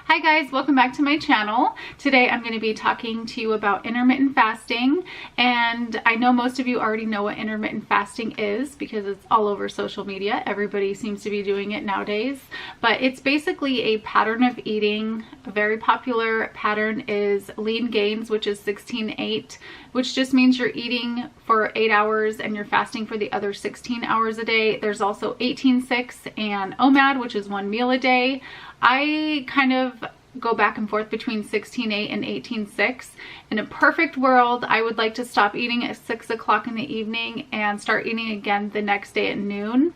Hi guys, welcome back to my channel. Today I'm going to be talking to you about intermittent fasting, and I know most of you already know what intermittent fasting is because it's all over social media. Everybody seems to be doing it nowadays, but it's basically a pattern of eating. A very popular pattern is lean gains, which is 16-8, which just means you're eating for 8 hours and you're fasting for the other 16 hours a day. There's also 18-6 and OMAD, which is 1 meal a day. I kind of go back and forth between 16-8 and 18-6. In a perfect world, I would like to stop eating at 6 o'clock in the evening and start eating again the next day at noon.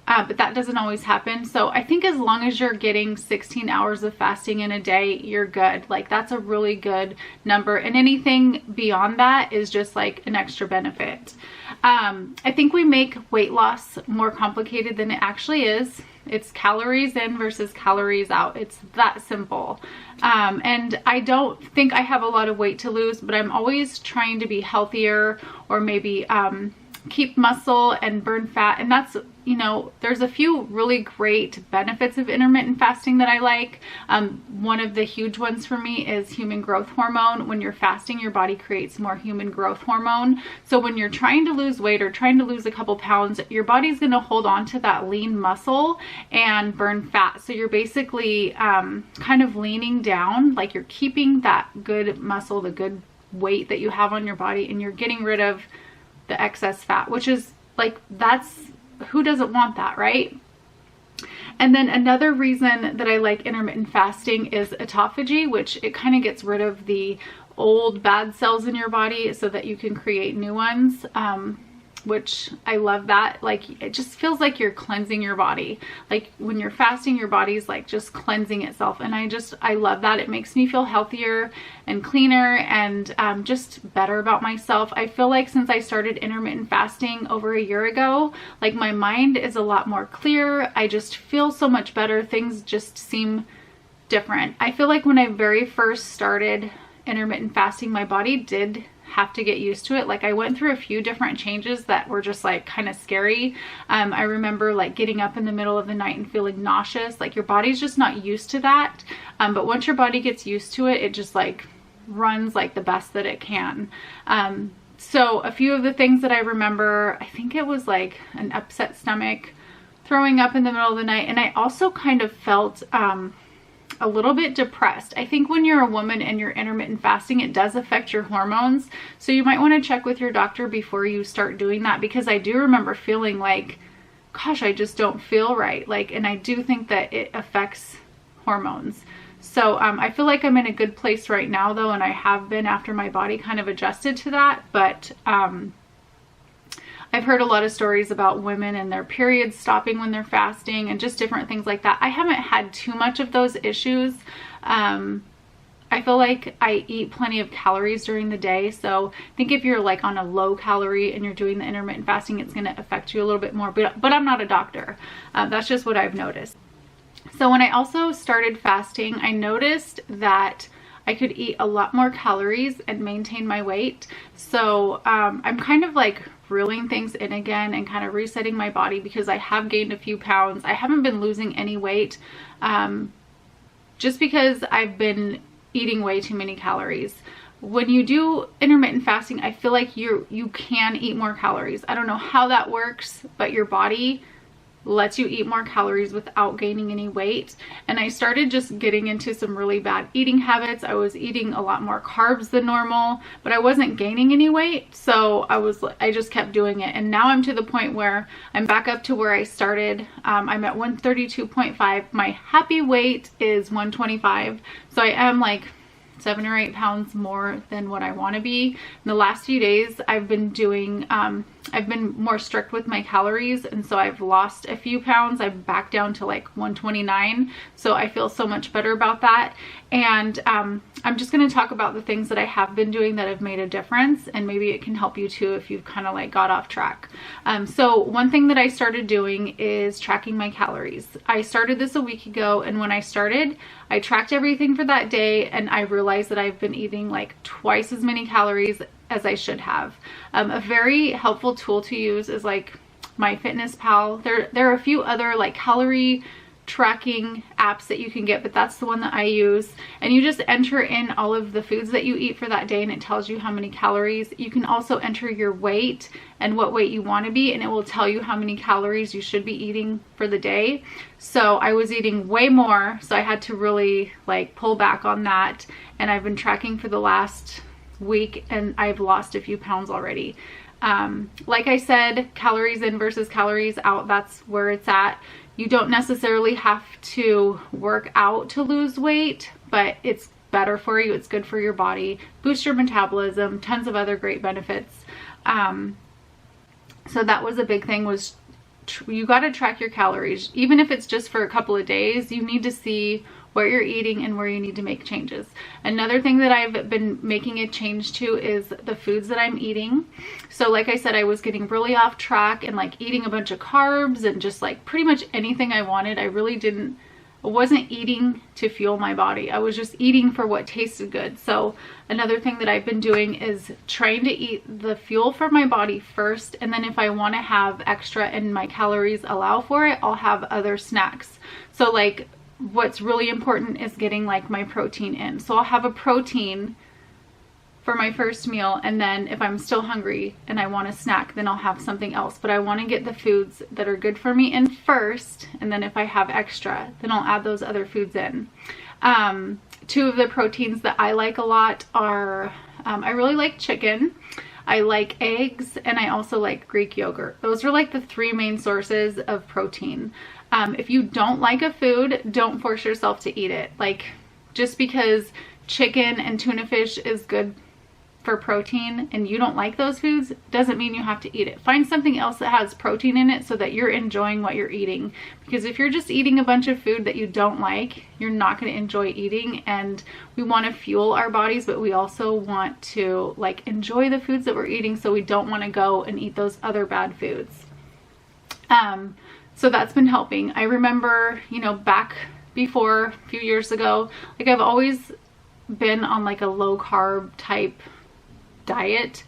But that doesn't always happen. So I think as long as you're getting 16 hours of fasting in a day, you're good. Like, that's a really good number. And anything beyond that is just like an extra benefit. I think we make weight loss more complicated than it actually is. It's calories in versus calories out. It's that simple. And I don't think I have a lot of weight to lose, but I'm always trying to be healthier, or maybe keep muscle and burn fat. And that's, you know, there's a few really great benefits of intermittent fasting that I like. One of the huge ones for me is human growth hormone. When you're fasting, your body creates more human growth hormone. So when you're trying to lose weight or trying to lose a couple pounds, your body's going to hold on to that lean muscle and burn fat. So you're basically kind of leaning down, like you're keeping that good muscle, the good weight that you have on your body, and you're getting rid of the excess fat, which is like, that's, who doesn't want that, right? And then another reason that I like intermittent fasting is autophagy, which it kind of gets rid of the old bad cells in your body so that you can create new ones, which I love that. Like, it just feels like you're cleansing your body. Like when you're fasting, your body's like just cleansing itself. And I love that. It makes me feel healthier and cleaner and just better about myself. I feel like since I started intermittent fasting over a year ago, like my mind is a lot more clear. I just feel so much better. Things just seem different. I feel like when I very first started intermittent fasting, my body did have to get used to it. Like, I went through a few different changes that were just like kind of scary. I remember like getting up in the middle of the night and feeling nauseous. Like, your body's just not used to that. But once your body gets used to it, it just like runs like the best that it can. So a few of the things that I remember, I think it was like an upset stomach, throwing up in the middle of the night. And I also kind of felt a little bit depressed. I think when you're a woman and you're intermittent fasting, it does affect your hormones. So you might want to check with your doctor before you start doing that, because I do remember feeling like, gosh, I just don't feel right. Like, and I do think that it affects hormones. So I feel like I'm in a good place right now though, and I have been after my body kind of adjusted to that. But I've heard a lot of stories about women and their periods stopping when they're fasting and just different things like that. I haven't had too much of those issues. I feel like I eat plenty of calories during the day. So I think if you're like on a low calorie and you're doing the intermittent fasting, it's going to affect you a little bit more. But I'm not a doctor. That's just what I've noticed. So when I also started fasting, I noticed that I could eat a lot more calories and maintain my weight. So I'm kind of like reeling things in again and kind of resetting my body, because I have gained a few pounds. I haven't been losing any weight just because I've been eating way too many calories. When you do intermittent fasting, I feel like you can eat more calories. I don't know how that works, but your body lets you eat more calories without gaining any weight. And I started just getting into some really bad eating habits. I was eating a lot more carbs than normal, but I wasn't gaining any weight. So I just kept doing it. And now I'm to the point where I'm back up to where I started. I'm at 132.5. My happy weight is 125. So I am like 7 or 8 pounds more than what I want to be. In the last few days, I've been doing, I've been more strict with my calories, and so I've lost a few pounds. I'm back down to like 129, so I feel so much better about that. And I'm just going to talk about the things that I have been doing that have made a difference, and maybe it can help you too if you've kind of like got off track. So one thing that I started doing is tracking my calories. I started this a week ago, and when I started, I tracked everything for that day, and I realized that I've been eating like twice as many calories as I should have. A very helpful tool to use is like MyFitnessPal. There are a few other like calorie tracking apps that you can get, but that's the one that I use. And you just enter in all of the foods that you eat for that day, and it tells you how many calories. You can also enter your weight and what weight you want to be, and it will tell you how many calories you should be eating for the day. So I was eating way more, so I had to really like pull back on that. And I've been tracking for the last week, and I've lost a few pounds already. Like I said, calories in versus calories out, that's where it's at. You don't necessarily have to work out to lose weight, but it's better for you. It's good for your body, boost your metabolism, tons of other great benefits. So that was a big thing, was you got to track your calories. Even if it's just for a couple of days, you need to see what you're eating and where you need to make changes. Another thing that I've been making a change to is the foods that I'm eating. So like I said, I was getting really off track and like eating a bunch of carbs and just like pretty much anything I wanted. I wasn't eating to fuel my body. I was just eating for what tasted good. So another thing that I've been doing is trying to eat the fuel for my body first, and then if I want to have extra and my calories allow for it, I'll have other snacks. So like what's really important is getting like my protein in. So I'll have a protein for my first meal, and then if I'm still hungry and I want a snack, then I'll have something else. But I want to get the foods that are good for me in first, and then if I have extra, then I'll add those other foods in. Two of the proteins that I like a lot are, I really like chicken, I like eggs, and I also like Greek yogurt. Those are like the three main sources of protein. If you don't like a food, don't force yourself to eat it. Like, just because chicken and tuna fish is good for protein and you don't like those foods doesn't mean you have to eat it. Find something else that has protein in it so that you're enjoying what you're eating. Because if you're just eating a bunch of food that you don't like, you're not going to enjoy eating. And we want to fuel our bodies, but we also want to like enjoy the foods that we're eating, so we don't want to go and eat those other bad foods. So that's been helping. I remember, you know, back before a few years ago, like I've always been on like a low carb type diet,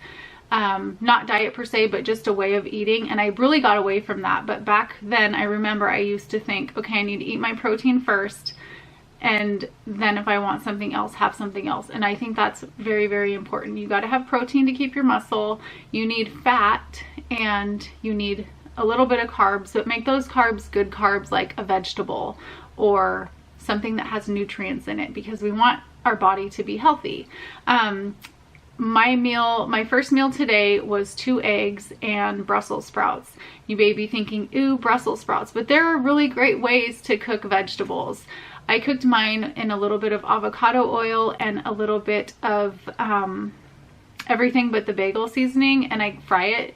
not diet per se, but just a way of eating, and I really got away from that. But back then I remember I used to think, okay, I need to eat my protein first, and then if I want something else, have something else. And I think that's very, very important. You got to have protein to keep your muscle, you need fat, and you need a little bit of carbs, but make those carbs good carbs, like a vegetable or something that has nutrients in it, because we want our body to be healthy. My first meal today was 2 eggs and Brussels sprouts. You may be thinking, ooh, Brussels sprouts, but there are really great ways to cook vegetables. I cooked mine in a little bit of avocado oil and a little bit of everything but the bagel seasoning, and I fry it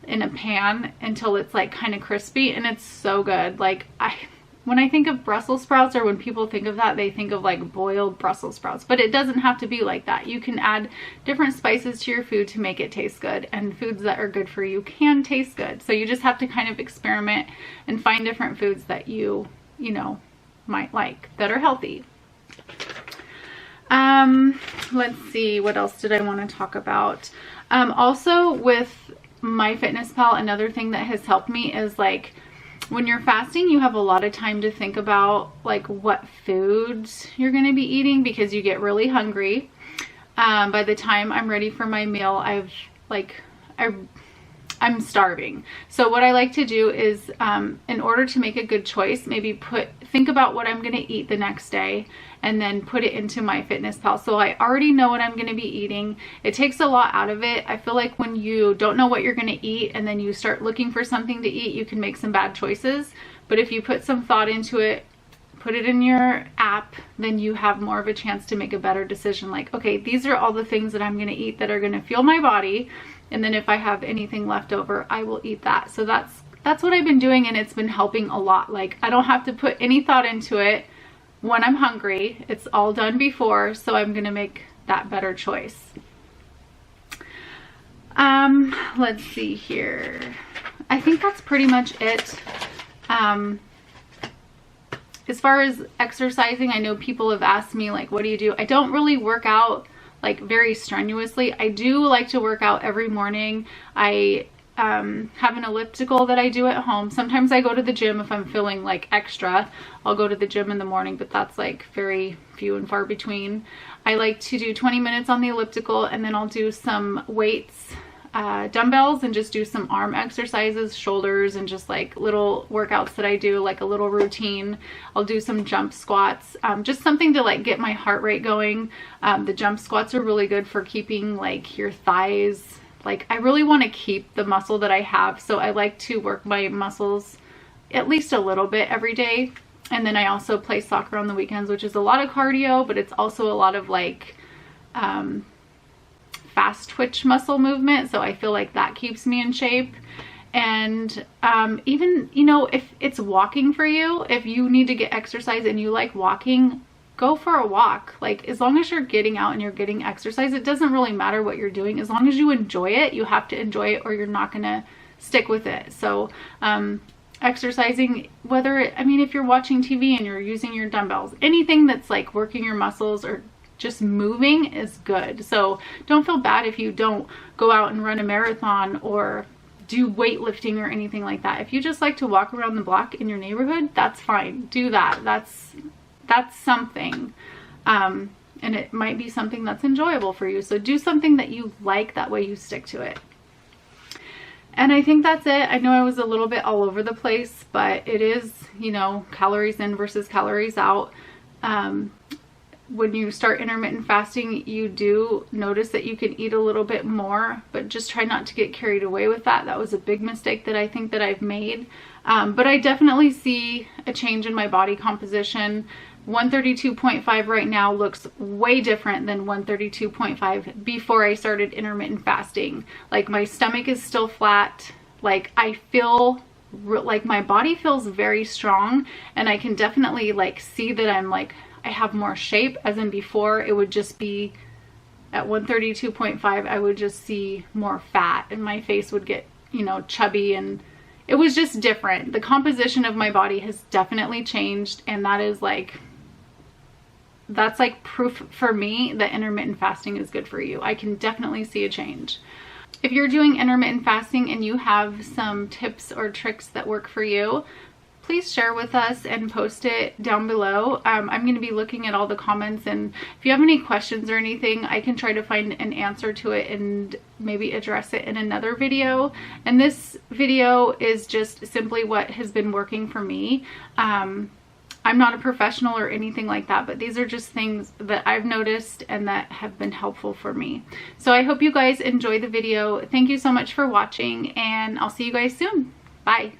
in a pan until it's like kind of crispy, and it's so good. Like, when I think of Brussels sprouts, or when people think of that, they think of like boiled Brussels sprouts, but it doesn't have to be like that. You can add different spices to your food to make it taste good, and foods that are good for you can taste good. So you just have to kind of experiment and find different foods that you know, might like, that are healthy. Let's see, what else did I want to talk about? Also with MyFitnessPal, another thing that has helped me is like, when you're fasting, you have a lot of time to think about like what foods you're going to be eating, because you get really hungry. By the time I'm ready for my meal, I'm starving. So what I like to do is, in order to make a good choice, maybe think about what I'm going to eat the next day, and then put it into MyFitnessPal. So I already know what I'm going to be eating. It takes a lot out of it. I feel like when you don't know what you're going to eat and then you start looking for something to eat, you can make some bad choices. But if you put some thought into it, put it in your app, then you have more of a chance to make a better decision. Like, okay, these are all the things that I'm going to eat that are going to fuel my body. And then if I have anything left over, I will eat that. So that's what I've been doing, and it's been helping a lot. Like, I don't have to put any thought into it when I'm hungry. It's all done before, so I'm gonna make that better choice. Let's see here. I think that's pretty much it. As far as exercising, I know people have asked me, like, what do you do? I don't really work out like very strenuously. I do like to work out every morning. I have an elliptical that I do at home. Sometimes I go to the gym if I'm feeling like extra. I'll go to the gym in the morning, but that's like very few and far between. I like to do 20 minutes on the elliptical, and then I'll do some weights, dumbbells, and just do some arm exercises, shoulders, and just like little workouts that I do, like a little routine. I'll do some jump squats, just something to like get my heart rate going. The jump squats are really good for keeping like your thighs. Like, I really want to keep the muscle that I have, so I like to work my muscles at least a little bit every day. And then I also play soccer on the weekends, which is a lot of cardio, but it's also a lot of like fast twitch muscle movement, so I feel like that keeps me in shape. And even, you know, if it's walking for you, if you need to get exercise and you like walking, go for a walk. Like, as long as you're getting out and you're getting exercise, it doesn't really matter what you're doing. As long as you enjoy it, you have to enjoy it or you're not gonna stick with it. So exercising, whether, I mean, if you're watching TV and you're using your dumbbells, anything that's like working your muscles or just moving is good. So don't feel bad if you don't go out and run a marathon or do weightlifting or anything like that. If you just like to walk around the block in your neighborhood, that's fine. Do that. That's something. And it might be something that's enjoyable for you. So do something that you like, that way you stick to it. And I think that's it. I know I was a little bit all over the place, but it is, you know, calories in versus calories out. When you start intermittent fasting, you do notice that you can eat a little bit more, but just try not to get carried away with that. That was a big mistake that I think that I've made. But I definitely see a change in my body composition. 132.5 right now looks way different than 132.5 before I started intermittent fasting. Like, my stomach is still flat. Like, I feel like my body feels very strong, and I can definitely like see that I'm like, I have more shape, as in before it would just be at 132.5, I would just see more fat and my face would get, you know, chubby, and it was just different. The composition of my body has definitely changed, and that is like, that's like proof for me that intermittent fasting is good for you. I can definitely see a change. If you're doing intermittent fasting and you have some tips or tricks that work for you, please share with us and post it down below. I'm going to be looking at all the comments, and if you have any questions or anything, I can try to find an answer to it and maybe address it in another video. And this video is just simply what has been working for me. I'm not a professional or anything like that, but these are just things that I've noticed and that have been helpful for me. So I hope you guys enjoy the video. Thank you so much for watching, and I'll see you guys soon. Bye.